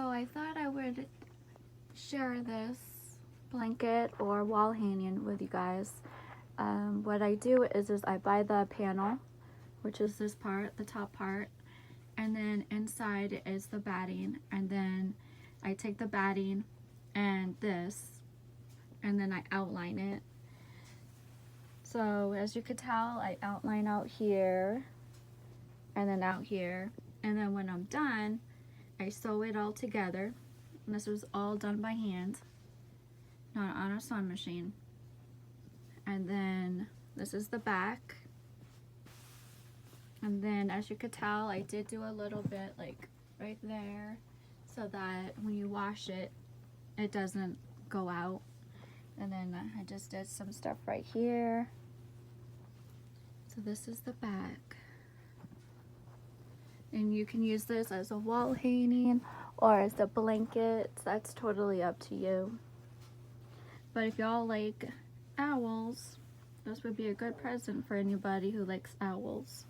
So I thought I would share this blanket or wall hanging with you guys. What I do is I buy the panel, which is this part, the top part, and then inside is the batting, and then I take the batting and this, and then I outline it. So as you can tell, I outline out here and then out here, and then when I'm done, I sew it all together. And this was all done by hand, not on a sewing machine. And then this is the back. And then as you could tell, I did do a little bit like right there so that when you wash it, it doesn't go out. And then I just did some stuff right here. So this is the back. And you can use this as a wall hanging or as a blanket. That's totally up to you. But if y'all like owls, this would be a good present for anybody who likes owls.